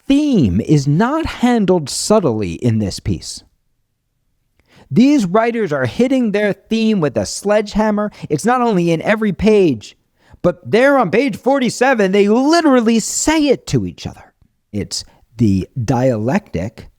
theme is not handled subtly in this piece. These writers are hitting their theme with a sledgehammer. It's not only in every page, but there on page 47, they literally say it to each other. It's the dialectic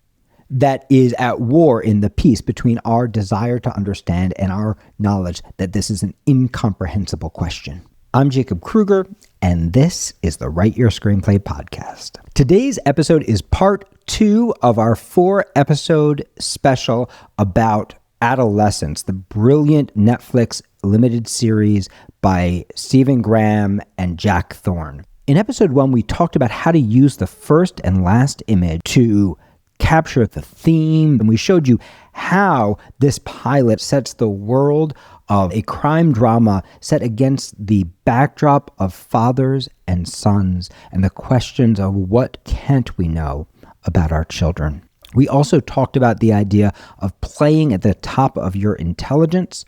that is at war in the piece between our desire to understand and our knowledge that this is an incomprehensible question. I'm Jacob Kruger, and this is the Write Your Screenplay podcast. Today's episode is part 2 of our 4-episode special about Adolescence, the brilliant Netflix limited series by Stephen Graham and Jack Thorne. In episode 1, we talked about how to use the first and last image to capture the theme, and we showed you how this pilot sets the world of a crime drama set against the backdrop of fathers and sons and the questions of what can't we know about our children. We also talked about the idea of playing at the top of your intelligence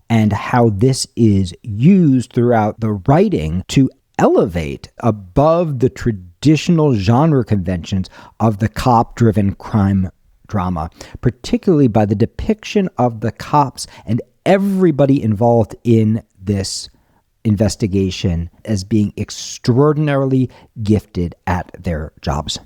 and how this is used throughout the writing to elevate above the traditional genre conventions of the cop-driven crime drama, particularly by the depiction of the cops and everybody involved in this investigation as being extraordinarily gifted at their jobs.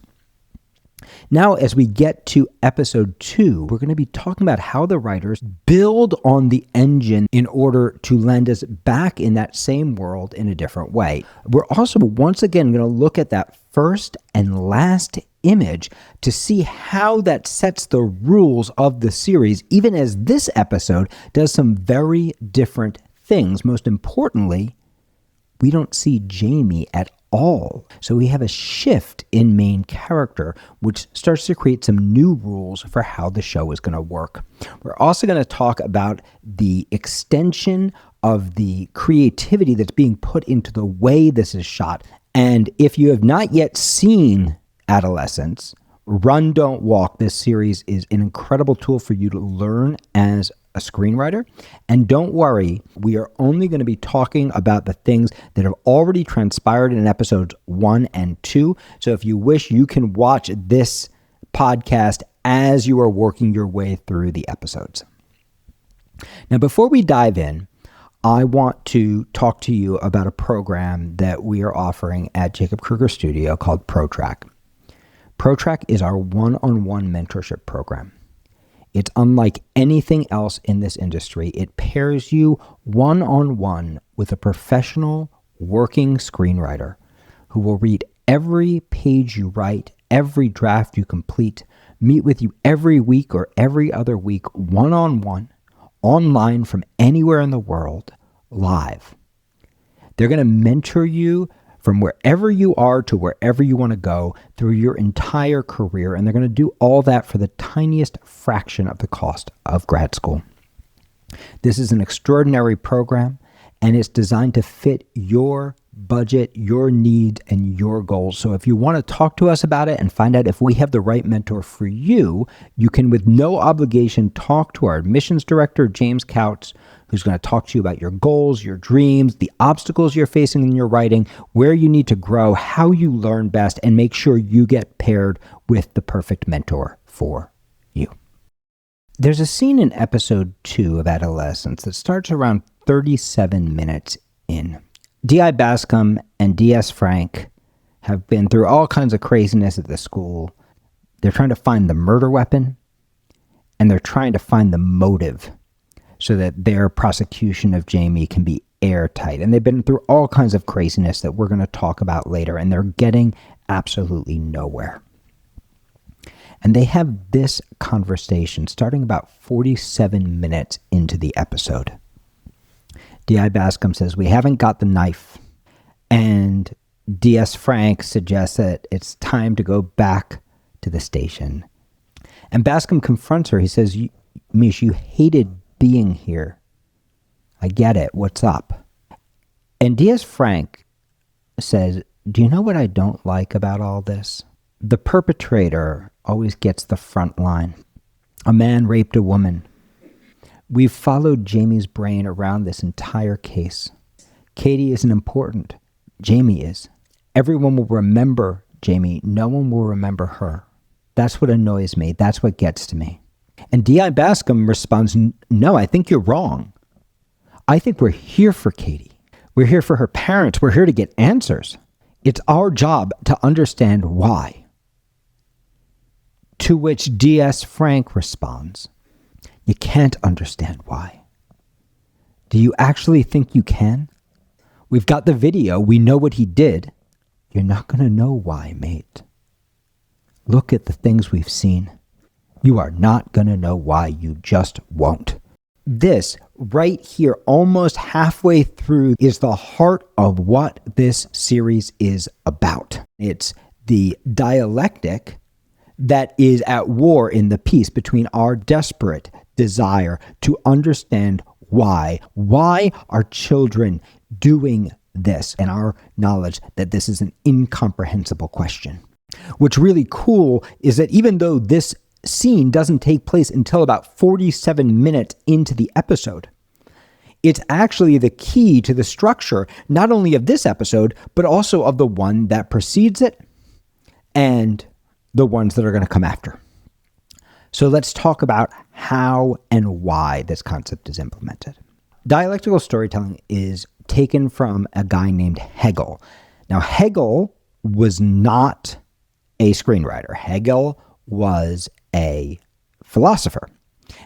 Now, as we get to episode 2, we're going to be talking about how the writers build on the engine in order to land us back in that same world in a different way. We're also, once again, going to look at that first and last image to see how that sets the rules of the series, even as this episode does some very different things. Most importantly, we don't see Jamie at all. So we have a shift in main character, which starts to create some new rules for how the show is going to work. We're also going to talk about the extension of the creativity that's being put into the way this is shot. And if you have not yet seen Adolescence, Run, Don't Walk, this series is an incredible tool for you to learn as a screenwriter. And don't worry, we are only going to be talking about the things that have already transpired in episodes 1 and 2. So if you wish, you can watch this podcast as you are working your way through the episodes. Now, before we dive in, I want to talk to you about a program that we are offering at Jacob Kruger Studio called ProTrack. ProTrack is our one-on-one mentorship program. It's unlike anything else in this industry. It pairs you one-on-one with a professional working screenwriter who will read every page you write, every draft you complete, meet with you every week or every other week, one-on-one, online from anywhere in the world, live. They're going to mentor you from wherever you are to wherever you want to go through your entire career. And they're going to do all that for the tiniest fraction of the cost of grad school. This is an extraordinary program, and it's designed to fit your budget, your needs, and your goals. So if you want to talk to us about it and find out if we have the right mentor for you, you can, with no obligation, talk to our admissions director, James Couts, who's going to talk to you about your goals, your dreams, the obstacles you're facing in your writing, where you need to grow, how you learn best, and make sure you get paired with the perfect mentor for you. There's a scene in episode 2 of Adolescence that starts around 37 minutes in. D.I. Bascom and D.S. Frank have been through all kinds of craziness at the school. They're trying to find the murder weapon, and they're trying to find the motive so that their prosecution of Jamie can be airtight. And they've been through all kinds of craziness that we're going to talk about later, and they're getting absolutely nowhere. And they have this conversation starting about 47 minutes into the episode. D.I. Bascom says, "We haven't got the knife." And D.S. Frank suggests that it's time to go back to the station. And Bascom confronts her. He says, "Mish, you hated being here. I get it. What's up?" And D.S. Frank says, "Do you know what I don't like about all this? The perpetrator always gets the front line. A man raped a woman. We've followed Jamie's brain around this entire case. Katie isn't important. Jamie is. Everyone will remember Jamie. No one will remember her. That's what annoys me. That's what gets to me. And D.I. Bascom responds, no, I think you're wrong. I think we're here for Katie. We're here for her parents. We're here to get answers. It's our job to understand why. To which D.S. Frank responds, you can't understand why. Do you actually think you can? We've got the video. We know what he did. You're not going to know why, mate. Look at the things we've seen. You are not going to know why. You just won't. This right here, almost halfway through, is the heart of what this series is about. It's the dialectic that is at war in the piece between our desperate desire to understand why. Why are children doing this? And our knowledge that this is an incomprehensible question. What's really cool is that even though this scene doesn't take place until about 47 minutes into the episode, it's actually the key to the structure, not only of this episode, but also of the one that precedes it and the ones that are going to come after. So let's talk about how and why this concept is implemented. Dialectical storytelling is taken from a guy named Hegel. Now, Hegel was not a screenwriter. Hegel was a philosopher.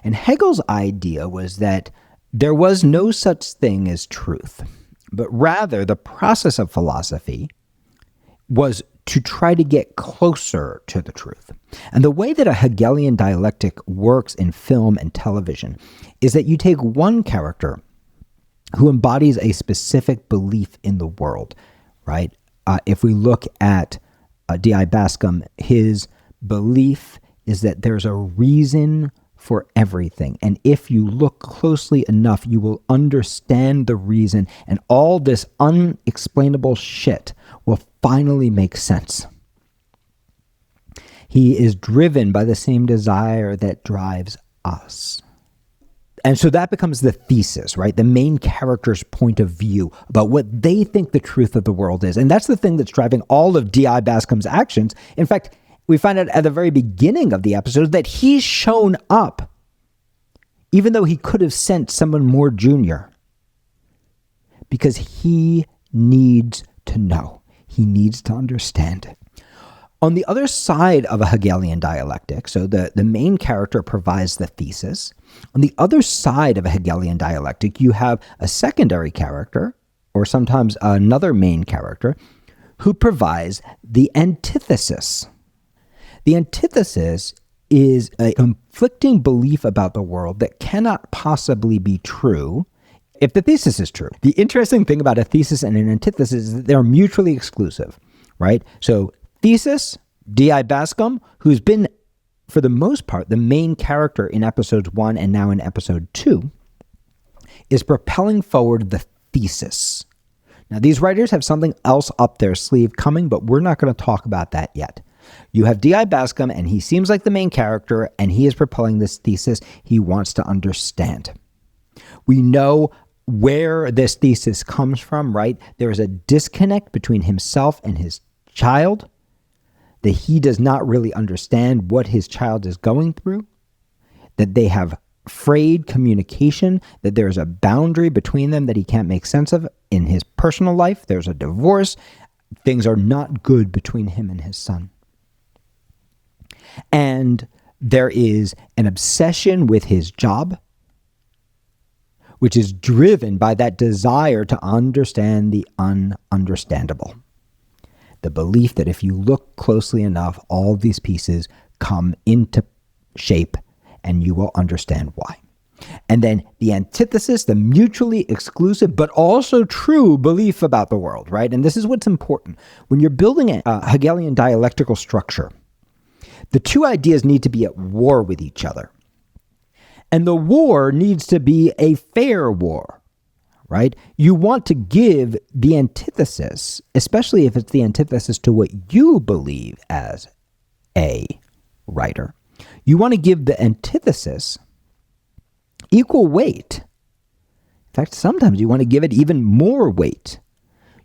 And Hegel's idea was that there was no such thing as truth, but rather the process of philosophy was to try to get closer to the truth. And the way that a Hegelian dialectic works in film and television is that you take one character who embodies a specific belief in the world, right? If we look at D.I. Bascom, his belief is that there's a reason for everything. And if you look closely enough, you will understand the reason, and all this unexplainable shit will finally make sense. He is driven by the same desire that drives us. And so that becomes the thesis, right? The main character's point of view about what they think the truth of the world is. And that's the thing that's driving all of D.I. Bascom's actions. In fact, we find out at the very beginning of the episode that he's shown up, even though he could have sent someone more junior, because he needs to know. He needs to understand. On the other side of a Hegelian dialectic, so the main character provides the thesis. On the other side of a Hegelian dialectic, you have a secondary character, or sometimes another main character, who provides the antithesis. The antithesis is a conflicting belief about the world that cannot possibly be true if the thesis is true. The interesting thing about a thesis and an antithesis is that they're mutually exclusive, right? So thesis, D.I. Bascom, who's been, for the most part, the main character in episodes 1 and now in episode 2, is propelling forward the thesis. Now, these writers have something else up their sleeve coming, but we're not going to talk about that yet. You have D.I. Bascom, and he seems like the main character, and he is propelling this thesis he wants to understand. We know where this thesis comes from, right? There is a disconnect between himself and his child, that he does not really understand what his child is going through, that they have frayed communication, that there's a boundary between them that he can't make sense of in his personal life. There's a divorce. Things are not good between him and his son. And there is an obsession with his job, which is driven by that desire to understand the ununderstandable. The belief that if you look closely enough, all these pieces come into shape and you will understand why. And then the antithesis, the mutually exclusive but also true belief about the world, right? And this is what's important. When you're building a Hegelian dialectical structure, the two ideas need to be at war with each other. And the war needs to be a fair war, right? You want to give the antithesis, especially if it's the antithesis to what you believe as a writer. You want to give the antithesis equal weight. In fact, sometimes you want to give it even more weight.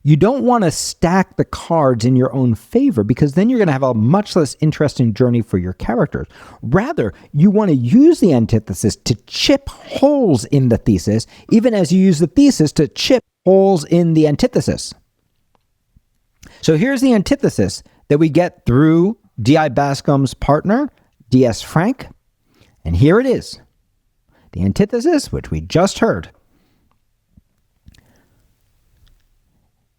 You don't want to stack the cards in your own favor because then you're going to have a much less interesting journey for your characters. Rather, you want to use the antithesis to chip holes in the thesis, even as you use the thesis to chip holes in the antithesis. So here's the antithesis that we get through D.I. Bascom's partner, D.S. Frank. And here it is. The antithesis, which we just heard.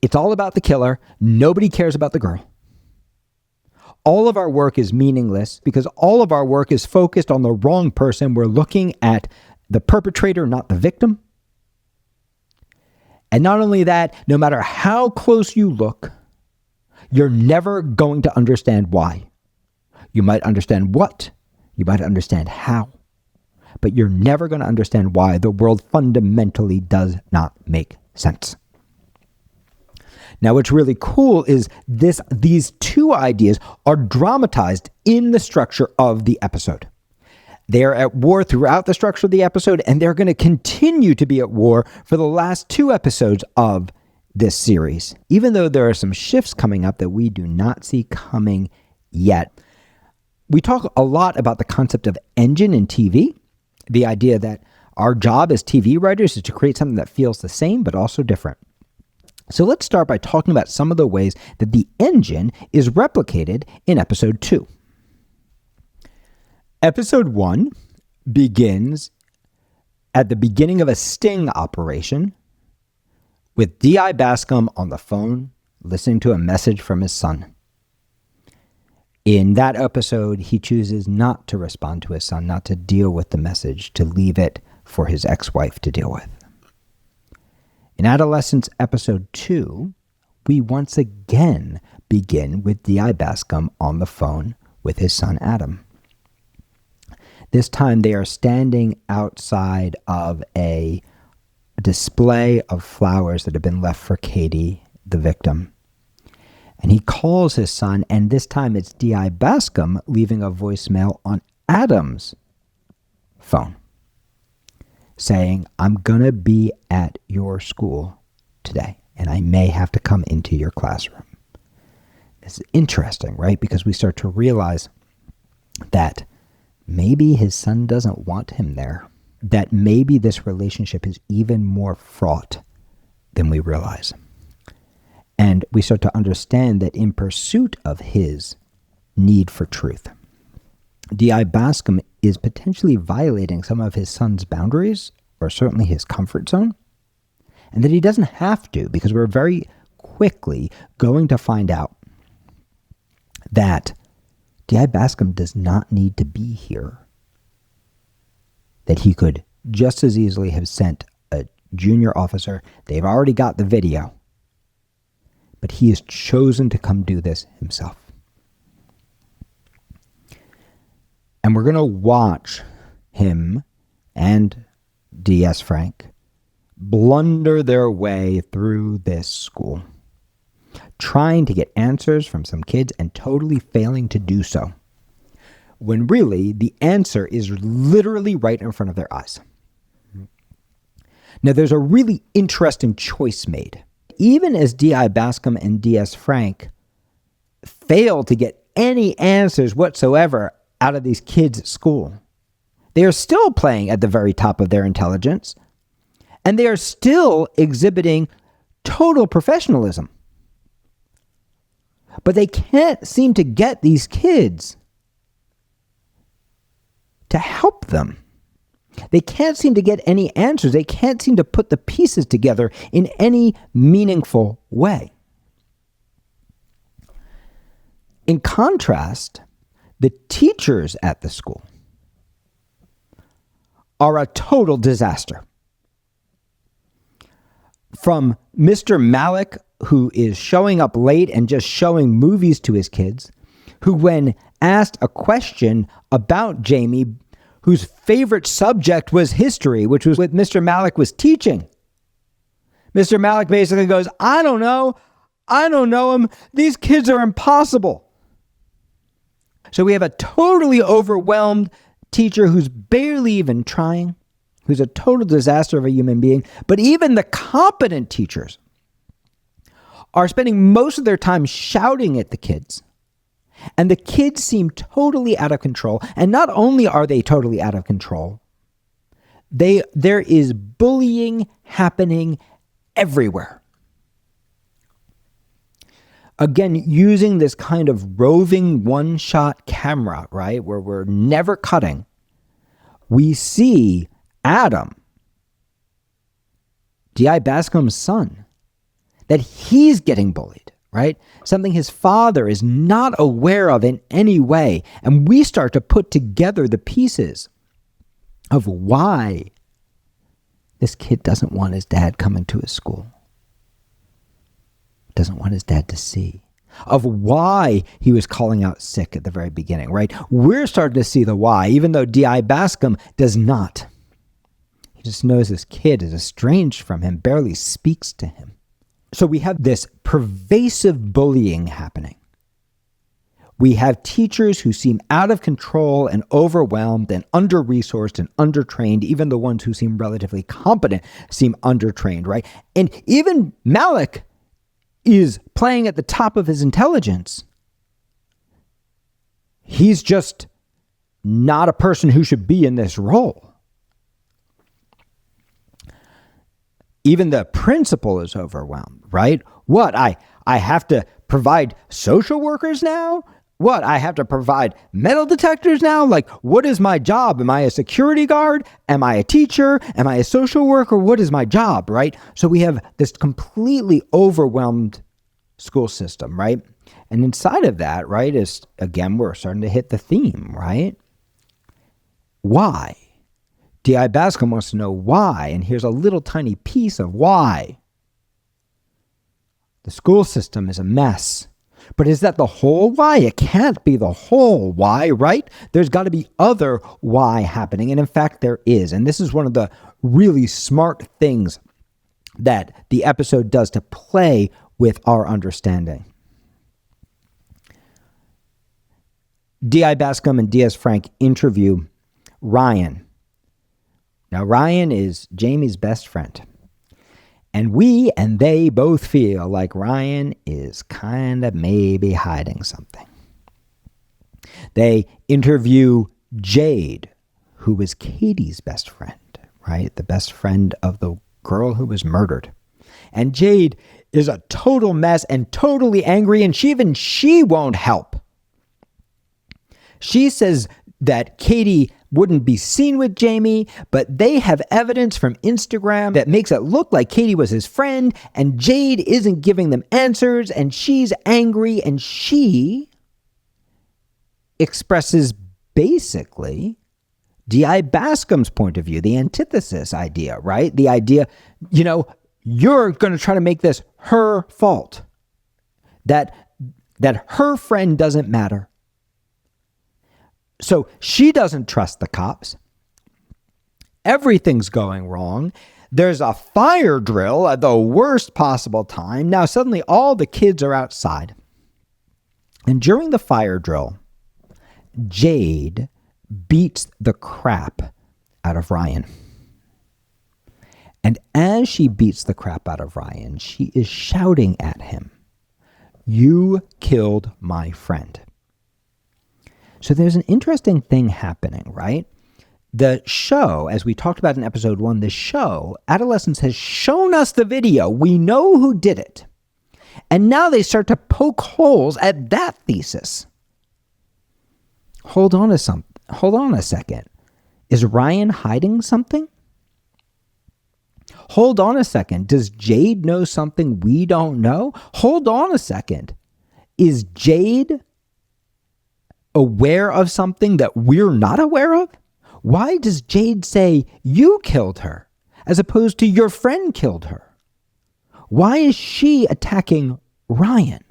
It's all about the killer. Nobody cares about the girl. All of our work is meaningless because all of our work is focused on the wrong person. We're looking at the perpetrator, not the victim. And not only that, no matter how close you look, you're never going to understand why. You might understand what, you might understand how, but you're never going to understand why the world fundamentally does not make sense. Now, what's really cool is these two ideas are dramatized in the structure of the episode. They are at war throughout the structure of the episode, and they're going to continue to be at war for the last two episodes of this series, even though there are some shifts coming up that we do not see coming yet. We talk a lot about the concept of engine in TV, the idea that our job as TV writers is to create something that feels the same but also different. So let's start by talking about some of the ways that the engine is replicated in episode 2. Episode 1 begins at the beginning of a sting operation with D.I. Bascom on the phone listening to a message from his son. In that episode, he chooses not to respond to his son, not to deal with the message, to leave it for his ex-wife to deal with. In Adolescence episode 2, we once again begin with D.I. Bascom on the phone with his son Adam. This time they are standing outside of a display of flowers that have been left for Katie, the victim. And he calls his son, and this time it's D.I. Bascom leaving a voicemail on Adam's phone, saying, I'm going to be at your school today, and I may have to come into your classroom. This is interesting, right? Because we start to realize that maybe his son doesn't want him there, that maybe this relationship is even more fraught than we realize. And we start to understand that in pursuit of his need for truth, D.I. Bascom is potentially violating some of his son's boundaries, or certainly his comfort zone, and that he doesn't have to, because we're very quickly going to find out that D.I. Bascom does not need to be here, that he could just as easily have sent a junior officer. They've already got the video, but he has chosen to come do this himself. And we're going to watch him and D.S. Frank blunder their way through this school, trying to get answers from some kids and totally failing to do so, when really the answer is literally right in front of their eyes. Now, there's a really interesting choice made. Even as D.I. Bascom and D.S. Frank fail to get any answers whatsoever out of these kids at school, they are still playing at the very top of their intelligence, and they are still exhibiting total professionalism. But they can't seem to get these kids to help them. They can't seem to get any answers. They can't seem to put the pieces together in any meaningful way. In contrast, the teachers at the school are a total disaster. From Mr. Malik, who is showing up late and just showing movies to his kids, who, when asked a question about Jamie, whose favorite subject was history, which was what Mr. Malik was teaching, Mr. Malik basically goes, I don't know him. These kids are impossible. So we have a totally overwhelmed teacher who's barely even trying, who's a total disaster of a human being. But even the competent teachers are spending most of their time shouting at the kids. And the kids seem totally out of control. And not only are they totally out of control, there is bullying happening everywhere. Again, using this kind of roving one-shot camera, right, where we're never cutting, we see Adam, D.I. Bascom's son, that he's getting bullied, right? Something his father is not aware of in any way. And we start to put together the pieces of why this kid doesn't want his dad coming to his school. Doesn't want his dad to see. Of why he was calling out sick at the very beginning, right? We're starting to see the why, even though D.I. Bascom does not. He just knows this kid is estranged from him, barely speaks to him. So we have this pervasive bullying happening. We have teachers who seem out of control and overwhelmed and under-resourced and undertrained. Even the ones who seem relatively competent seem undertrained, right? And even Malik is playing at the top of his intelligence. He's just not a person who should be in this role. Even the principal is overwhelmed, right? What, I have to provide social workers now? What, I have to provide metal detectors now? Like, what is my job? Am I a security guard? Am I a teacher? Am I a social worker? What is my job, right? So we have this completely overwhelmed school system, right? And inside of that, right, is, again, we're starting to hit the theme, right? Why? D.I. Bascom wants to know why, and here's a little tiny piece of why. The school system is a mess. But is that the whole why? It can't be the whole why, right? There's got to be other why happening, and in fact there is. And this is one of the really smart things that the episode does to play with our understanding. D.I. Bascom and D.S. Frank interview Ryan. Now, Ryan is Jamie's best friend. And we and they both feel like Ryan is kind of maybe hiding something. They interview Jade, who was Katie's best friend, right? The best friend of the girl who was murdered. And Jade is a total mess and totally angry, and she won't help. She says that Katie wouldn't be seen with Jamie, but they have evidence from Instagram that makes it look like Katie was his friend, and Jade isn't giving them answers, and she's angry, and she expresses basically D.I. Bascom's point of view, the antithesis idea, right? The idea, you're going to try to make this her fault, that her friend doesn't matter. So she doesn't trust the cops. Everything's going wrong. There's a fire drill at the worst possible time. Now suddenly all the kids are outside. And during the fire drill, Jade beats the crap out of Ryan. And as she beats the crap out of Ryan, she is shouting at him, "You killed my friend." So there's an interesting thing happening, right? The show, as we talked about in episode 1, the show, Adolescence, has shown us the video. We know who did it. And now they start to poke holes at that thesis. Hold on a second. Is Ryan hiding something? Hold on a second. Does Jade know something we don't know? Hold on a second. Is Jade aware of something that we're not aware of? Why does Jade say you killed her as opposed to your friend killed her? Why is she attacking Ryan?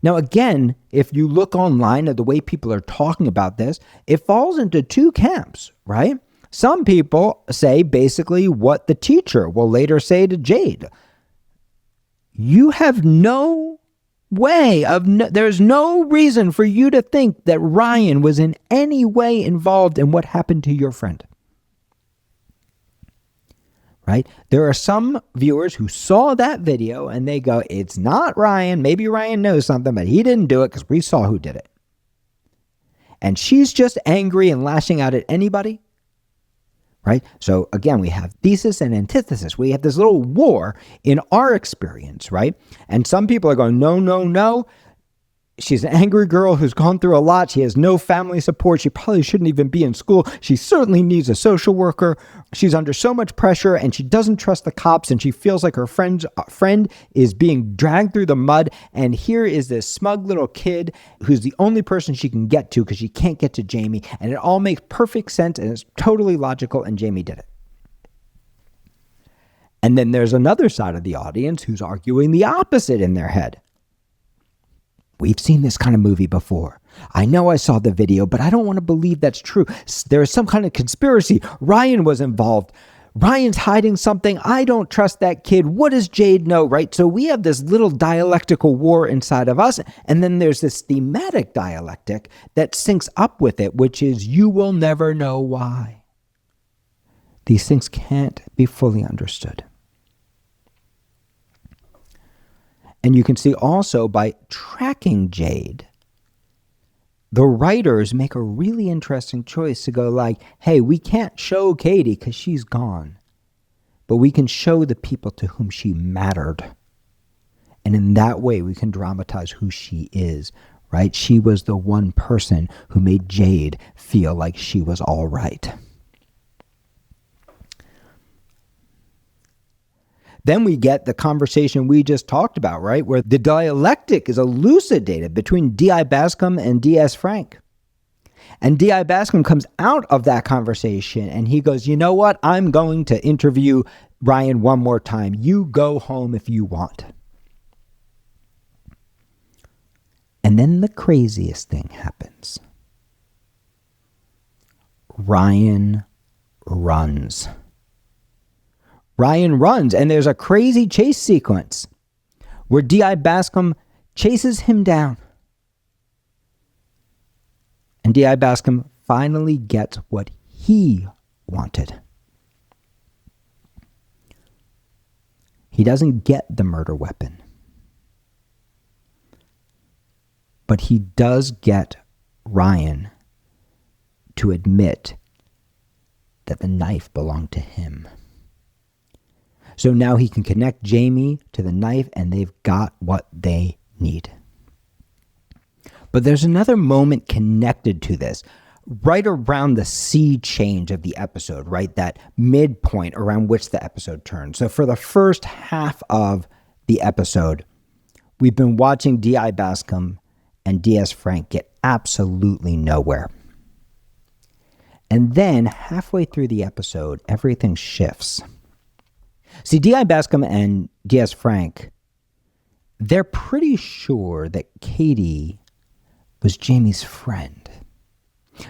Now, again, if you look online at the way people are talking about this, it falls into two camps, right? Some people say basically what the teacher will later say to Jade. You have no way there's no reason for you to think that Ryan was in any way involved in what happened to your friend. right? There are some viewers who saw that video and they go, it's not Ryan. Maybe Ryan knows something, but he didn't do it because we saw who did it. And she's just angry and lashing out at anybody, right? So again, we have thesis and antithesis. We have this little war in our experience, right? And some people are going, no, no, no. She's an angry girl who's gone through a lot. She has no family support. She probably shouldn't even be in school. She certainly needs a social worker. She's under so much pressure and she doesn't trust the cops and she feels like her friend is being dragged through the mud. And here is this smug little kid who's the only person she can get to because she can't get to Jamie. And it all makes perfect sense and it's totally logical and Jamie did it. And then there's another side of the audience who's arguing the opposite in their head. We've seen this kind of movie before. I know I saw the video, but I don't want to believe that's true. There is some kind of conspiracy. Ryan was involved. Ryan's hiding something. I don't trust that kid. What does Jade know, right? So we have this little dialectical war inside of us. And then there's this thematic dialectic that syncs up with it, which is you will never know why. These things can't be fully understood. And you can see also by tracking Jade, the writers make a really interesting choice to go like, hey, we can't show Katie because she's gone, but we can show the people to whom she mattered. And in that way, we can dramatize who she is, right? She was the one person who made Jade feel like she was all right. Then we get the conversation we just talked about, right? Where the dialectic is elucidated between D.I. Bascom and D.S. Frank. And D.I. Bascom comes out of that conversation and he goes, you know what? I'm going to interview Ryan one more time. You go home if you want. And then the craziest thing happens. Ryan runs. Ryan runs, and there's a crazy chase sequence where D.I. Bascom chases him down. And D.I. Bascom finally gets what he wanted. He doesn't get the murder weapon. But he does get Ryan to admit that the knife belonged to him. So now he can connect Jamie to the knife and they've got what they need. But there's another moment connected to this, right around the sea change of the episode, right? That midpoint around which the episode turns. So for the first half of the episode, we've been watching D.I. Bascom and D.S. Frank get absolutely nowhere. And then halfway through the episode, everything shifts. See, D.I. Bascom and D.S. Frank, they're pretty sure that Katie was Jamie's friend.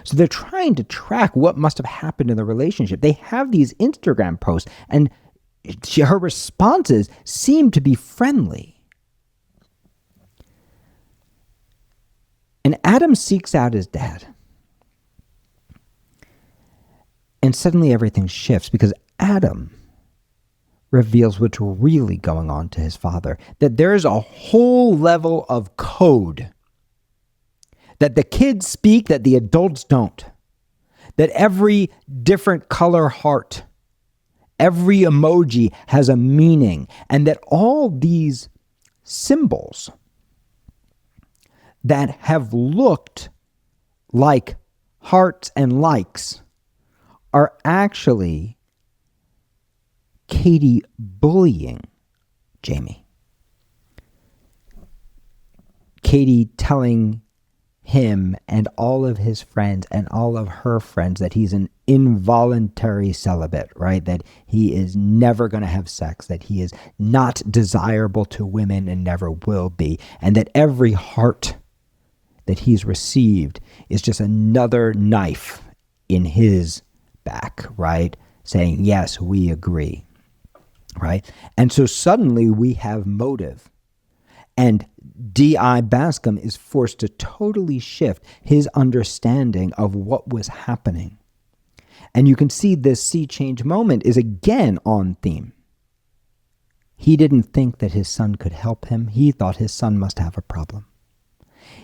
So they're trying to track what must have happened in the relationship. They have these Instagram posts, and her responses seem to be friendly. And Adam seeks out his dad. And suddenly everything shifts because Adam reveals what's really going on to his father. That there's a whole level of code that the kids speak that the adults don't. That every different color heart, every emoji has a meaning. And that all these symbols that have looked like hearts and likes are actually Katie bullying Jamie. Katie telling him and all of his friends and all of her friends that he's an involuntary celibate, right? That he is never going to have sex, that he is not desirable to women and never will be, and that every heart that he's received is just another knife in his back, right? Saying, yes, we agree. Right? And so suddenly we have motive. And D.I. Bascom is forced to totally shift his understanding of what was happening. And you can see this sea change moment is again on theme. He didn't think that his son could help him. He thought his son must have a problem.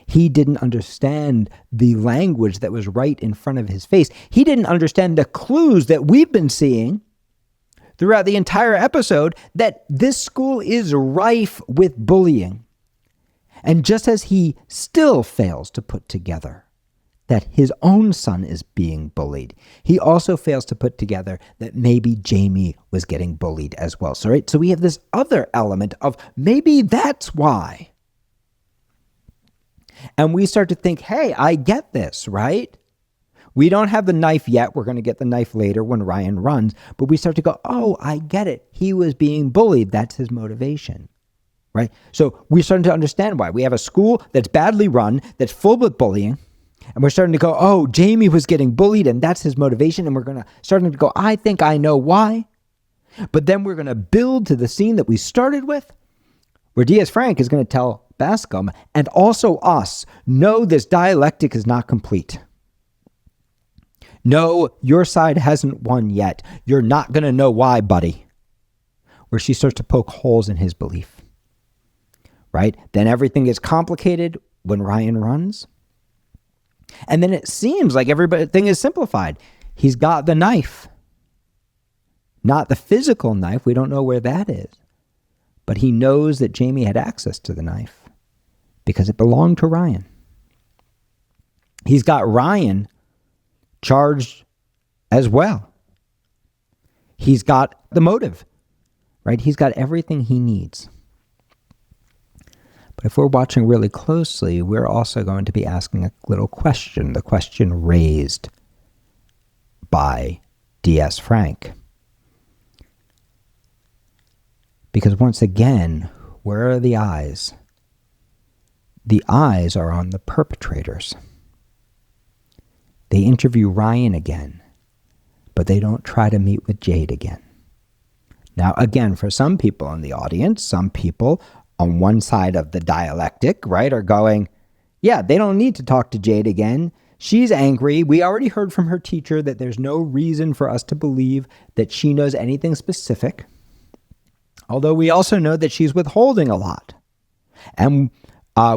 He didn't understand the language that was right in front of his face. He didn't understand the clues that we've been seeing throughout the entire episode that this school is rife with bullying. And just as he still fails to put together that his own son is being bullied, he also fails to put together that maybe Jamie was getting bullied as well. So we have this other element of maybe that's why. And we start to think, hey, I get this, right? We don't have the knife yet. We're going to get the knife later when Ryan runs. But we start to go, oh, I get it. He was being bullied. That's his motivation, right? So we're starting to understand why. We have a school that's badly run, that's full with bullying. And we're starting to go, oh, Jamie was getting bullied and that's his motivation. And we're starting to go, I think I know why. But then we're going to build to the scene that we started with, where D.S. Frank is going to tell Bascom and also us, no, this dialectic is not complete. No, your side hasn't won yet. You're not going to know why, buddy. Where she starts to poke holes in his belief, right? Then everything gets complicated when Ryan runs. And then it seems like everything is simplified. He's got the knife. Not the physical knife. We don't know where that is. But he knows that Jamie had access to the knife because it belonged to Ryan. He's got Ryan charged as well. He's got the motive, right? He's got everything he needs. But if we're watching really closely, we're also going to be asking a little question, the question raised by D.S. Frank. Because once again, where are the eyes? The eyes are on the perpetrators. They interview Ryan again, but they don't try to meet with Jade again. Now, again, for some people in the audience, some people on one side of the dialectic, right, are going, yeah, they don't need to talk to Jade again. She's angry. We already heard from her teacher that there's no reason for us to believe that she knows anything specific. Although we also know that she's withholding a lot. And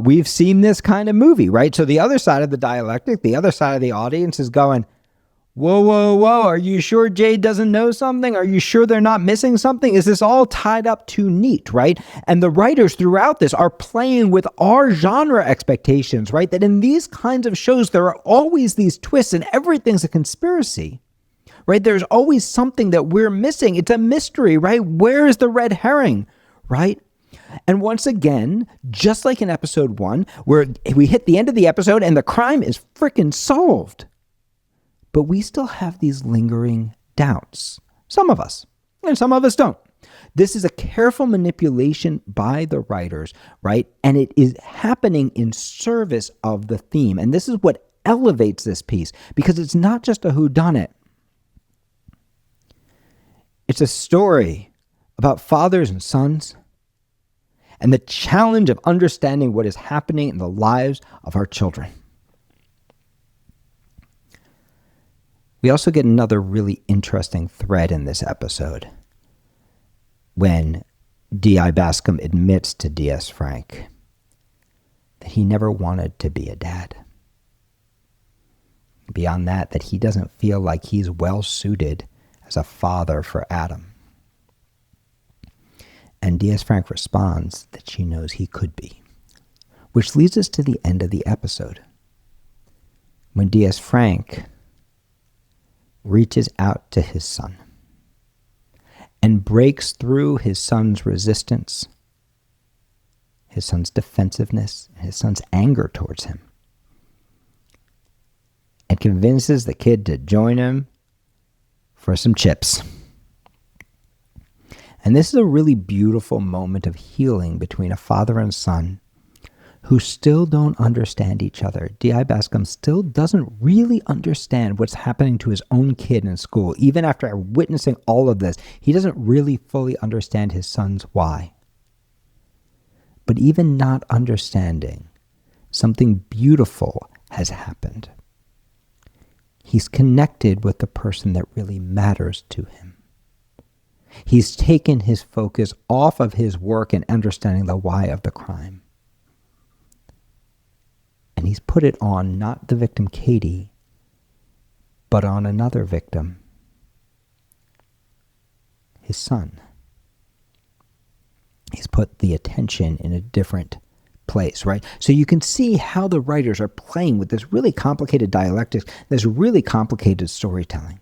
we've seen this kind of movie, right? So the other side of the dialectic, the other side of the audience is going, whoa, whoa, whoa, are you sure Jade doesn't know something? Are you sure they're not missing something? Is this all tied up too neat, right? And the writers throughout this are playing with our genre expectations, right? That in these kinds of shows, there are always these twists and everything's a conspiracy, right? There's always something that we're missing. It's a mystery, right? Where is the red herring, right? And once again, just like in episode 1, where we hit the end of the episode and the crime is freaking solved. But we still have these lingering doubts. Some of us, and some of us don't. This is a careful manipulation by the writers, right? And it is happening in service of the theme. And this is what elevates this piece, because it's not just a whodunit. It's a story about fathers and sons and the challenge of understanding what is happening in the lives of our children. We also get another really interesting thread in this episode when D.I. Bascom admits to D.S. Frank that he never wanted to be a dad. Beyond that he doesn't feel like he's well suited as a father for Adam. And D.S. Frank responds that she knows he could be, which leads us to the end of the episode, when D.S. Frank reaches out to his son and breaks through his son's resistance, his son's defensiveness, and his son's anger towards him, and convinces the kid to join him for some chips. And this is a really beautiful moment of healing between a father and son who still don't understand each other. D.I. Bascom still doesn't really understand what's happening to his own kid in school. Even after witnessing all of this, he doesn't really fully understand his son's why. But even not understanding, something beautiful has happened. He's connected with the person that really matters to him. He's taken his focus off of his work and understanding the why of the crime. And he's put it on not the victim, Katie, but on another victim, his son. He's put the attention in a different place, right? So you can see how the writers are playing with this really complicated dialectics, this really complicated storytelling,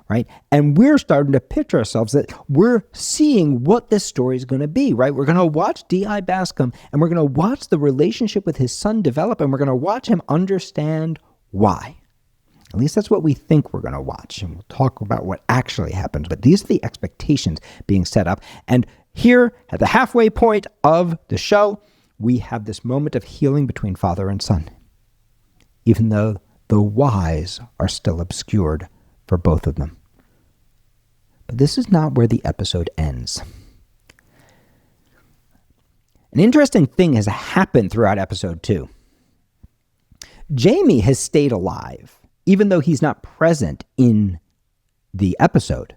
right? And we're starting to picture ourselves that we're seeing what this story is going to be, right? We're going to watch D.I. Bascom, and we're going to watch the relationship with his son develop, and we're going to watch him understand why. At least that's what we think we're going to watch, and we'll talk about what actually happens. But these are the expectations being set up. And here, at the halfway point of the show, we have this moment of healing between father and son, even though the whys are still obscured for both of them. But this is not where the episode ends. An interesting thing has happened throughout episode 2. Jamie has stayed alive, even though he's not present in the episode,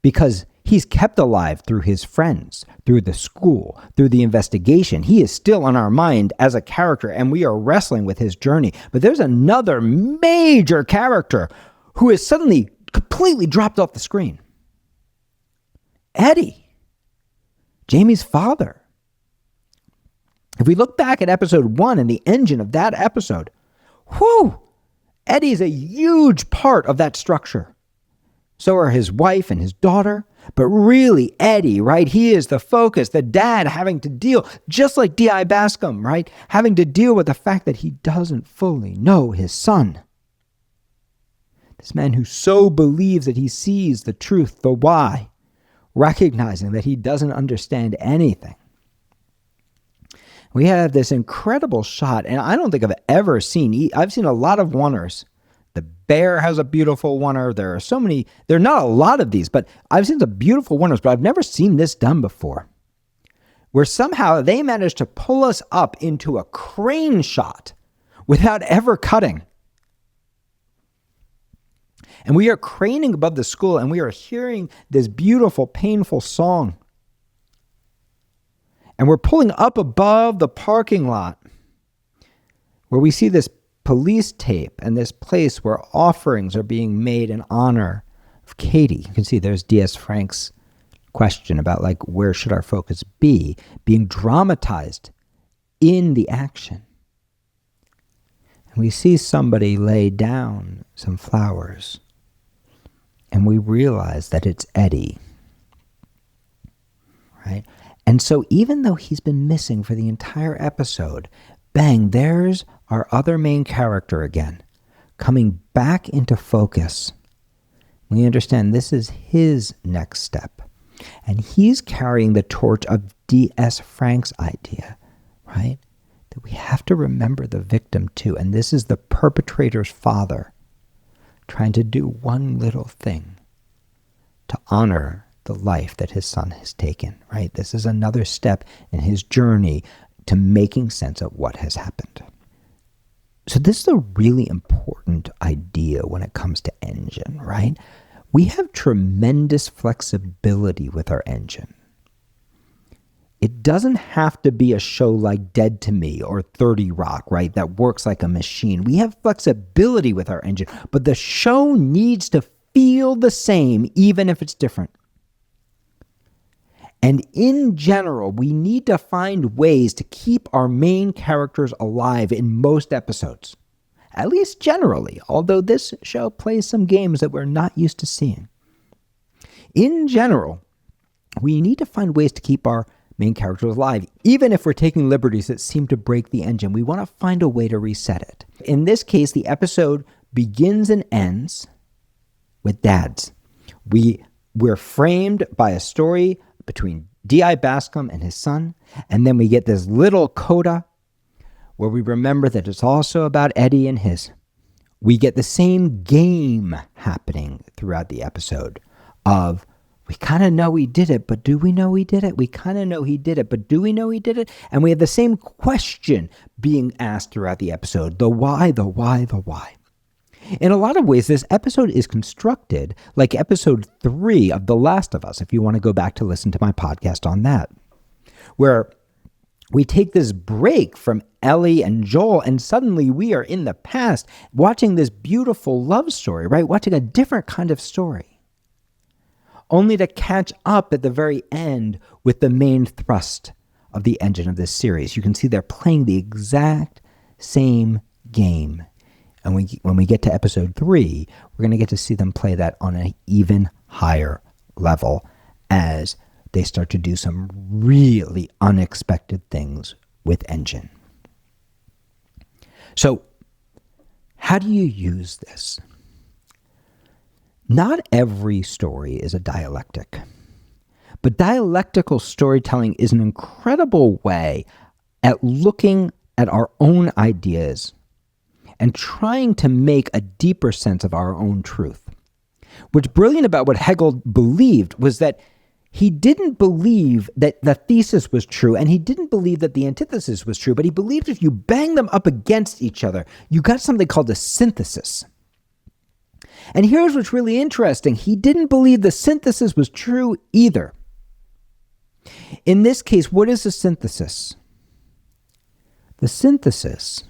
because he's kept alive through his friends, through the school, through the investigation. He is still on our mind as a character, and we are wrestling with his journey. But there's another major character who has suddenly completely dropped off the screen. Eddie, Jamie's father. If we look back at episode 1 and the engine of that episode, Eddie is a huge part of that structure. So are his wife and his daughter. But really, Eddie, right? He is the focus, the dad having to deal, just like D.I. Bascom, right? Having to deal with the fact that he doesn't fully know his son. This man who so believes that he sees the truth, the why, recognizing that he doesn't understand anything. We have this incredible shot, and I don't think I've ever seen, I've seen a lot of oneers. The Bear has a beautiful oneer. There are so many, there are not a lot of these, but I've seen some beautiful oneers, but I've never seen this done before, where somehow they managed to pull us up into a crane shot without ever cutting. And we are craning above the school, and we are hearing this beautiful, painful song. And we're pulling up above the parking lot where we see this police tape and this place where offerings are being made in honor of Katie. You can see there's D.S. Frank's question about where should our focus be, being dramatized in the action. And we see somebody lay down some flowers, and we realize that it's Eddie, right? And so even though he's been missing for the entire episode, bang, there's our other main character again, coming back into focus. We understand this is his next step. And he's carrying the torch of D.S. Frank's idea, right? That we have to remember the victim too. And this is the perpetrator's father trying to do one little thing to honor the life that his son has taken, right? This is another step in his journey to making sense of what has happened. So this is a really important idea when it comes to engine, right? We have tremendous flexibility with our engine. It doesn't have to be a show like Dead to Me or 30 Rock, right? That works like a machine. We have flexibility with our engine, but the show needs to feel the same, even if it's different. And in general, we need to find ways to keep our main characters alive in most episodes. At least generally, although this show plays some games that we're not used to seeing. In general, we need to find ways to keep our main characters alive. Even if we're taking liberties that seem to break the engine, we want to find a way to reset it. In this case, the episode begins and ends with dads. We're framed by a story between D.I. Bascom and his son, and then we get this little coda where we remember that it's also about Eddie and his. We get the same game happening throughout the episode of, we kind of know he did it, but do we know he did it? We kind of know he did it, but do we know he did it? And we have the same question being asked throughout the episode, the why, the why, the why. In a lot of ways, this episode is constructed like episode 3 of The Last of Us, if you want to go back to listen to my podcast on that, where we take this break from Ellie and Joel, and suddenly we are in the past watching this beautiful love story, right? Watching a different kind of story, only to catch up at the very end with the main thrust of the engine of this series. You can see they're playing the exact same game. And when we get to episode 3, we're going to get to see them play that on an even higher level as they start to do some really unexpected things with engine. So, how do you use this? Not every story is a dialectic, but dialectical storytelling is an incredible way at looking at our own ideas and trying to make a deeper sense of our own truth. What's brilliant about what Hegel believed was that he didn't believe that the thesis was true, and he didn't believe that the antithesis was true, but he believed if you bang them up against each other, you got something called a synthesis. And here's what's really interesting. He didn't believe the synthesis was true either. In this case, what is a synthesis? The synthesis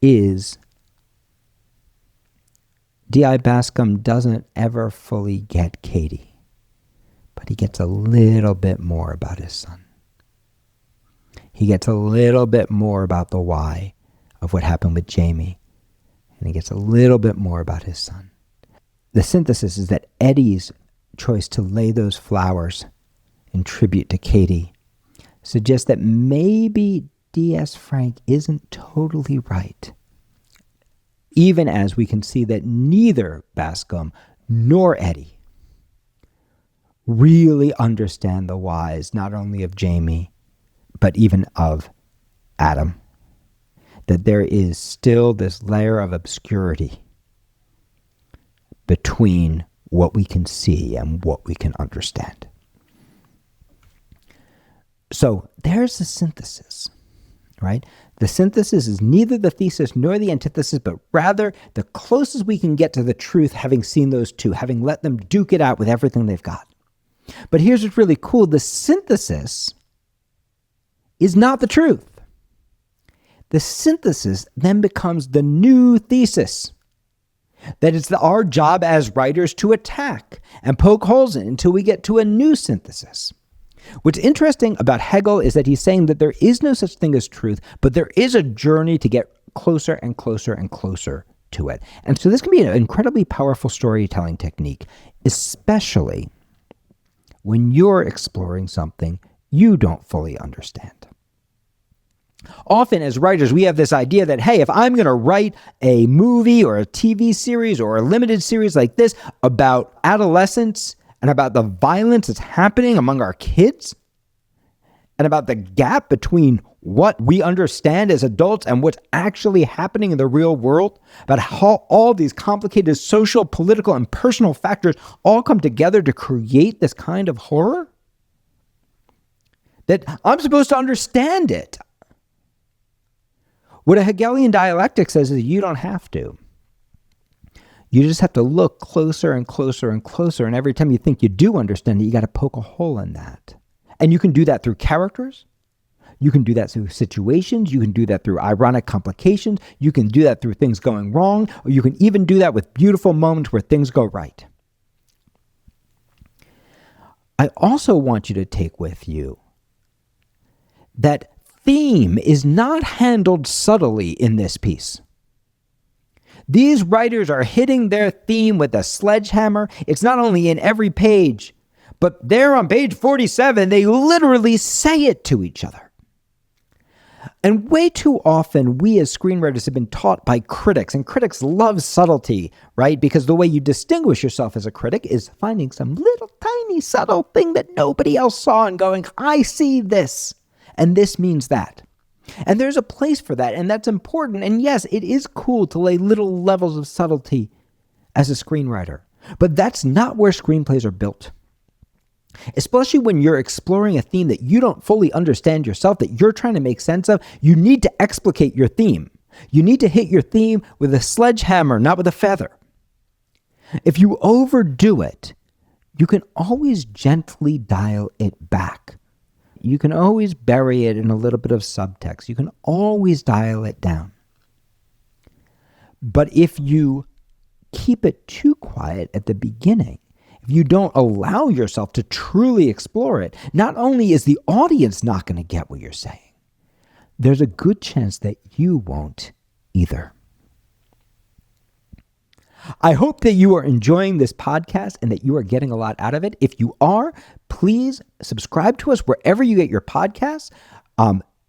is D.I. Bascom doesn't ever fully get Katie, but he gets a little bit more about his son. He gets a little bit more about the why of what happened with Jamie, and he gets a little bit more about his son. The synthesis is that Eddie's choice to lay those flowers in tribute to Katie suggests that maybe D.S. Frank isn't totally right, even as we can see that neither Bascom nor Eddie really understand the whys, not only of Jamie, but even of Adam. That there is still this layer of obscurity between what we can see and what we can understand. So there's the synthesis, right? The synthesis is neither the thesis nor the antithesis, but rather the closest we can get to the truth, having seen those two, having let them duke it out with everything they've got. But here's what's really cool. The synthesis is not the truth. The synthesis then becomes the new thesis. That it's our job as writers to attack and poke holes in until we get to a new synthesis. What's interesting about Hegel is that he's saying that there is no such thing as truth, but there is a journey to get closer and closer and closer to it. And so this can be an incredibly powerful storytelling technique, especially when you're exploring something you don't fully understand. Often as writers, we have this idea that, hey, if I'm going to write a movie or a TV series or a limited series like this about adolescence and about the violence that's happening among our kids and about the gap between what we understand as adults and what's actually happening in the real world, about how all these complicated social, political, and personal factors all come together to create this kind of horror, that I'm supposed to understand it. What a Hegelian dialectic says is you don't have to. You just have to look closer and closer and closer, and every time you think you do understand it, you got to poke a hole in that. And you can do that through characters. You can do that through situations. You can do that through ironic complications. You can do that through things going wrong, or you can even do that with beautiful moments where things go right. I also want you to take with you that theme is not handled subtly in this piece. These writers are hitting their theme with a sledgehammer. It's not only in every page, but there on page 47, they literally say it to each other. And way too often, we as screenwriters have been taught by critics, and critics love subtlety, right? Because the way you distinguish yourself as a critic is finding some little tiny subtle thing that nobody else saw and going, I see this, and this means that. And there's a place for that, and that's important. And yes, it is cool to lay little levels of subtlety as a screenwriter, but that's not where screenplays are built. Especially when you're exploring a theme that you don't fully understand yourself, that you're trying to make sense of, you need to explicate your theme. You need to hit your theme with a sledgehammer, not with a feather. If you overdo it, you can always gently dial it back. You can always bury it in a little bit of subtext. You can always dial it down. But if you keep it too quiet at the beginning, if you don't allow yourself to truly explore it, not only is the audience not going to get what you're saying, there's a good chance that you won't either. I hope that you are enjoying this podcast and that you are getting a lot out of it. If you are, please subscribe to us wherever you get your podcasts.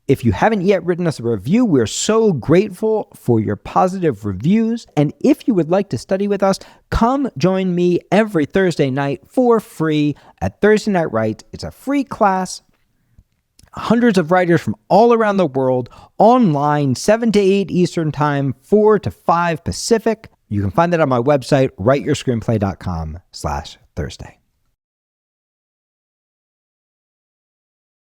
If you haven't yet written us a review, we're so grateful for your positive reviews. And if you would like to study with us, come join me every Thursday night for free at Thursday Night Write. It's a free class. Hundreds of writers from all around the world, online, 7 to 8 Eastern Time, 4 to 5 Pacific. You can find that on my website, writeyourscreenplay.com/Thursday.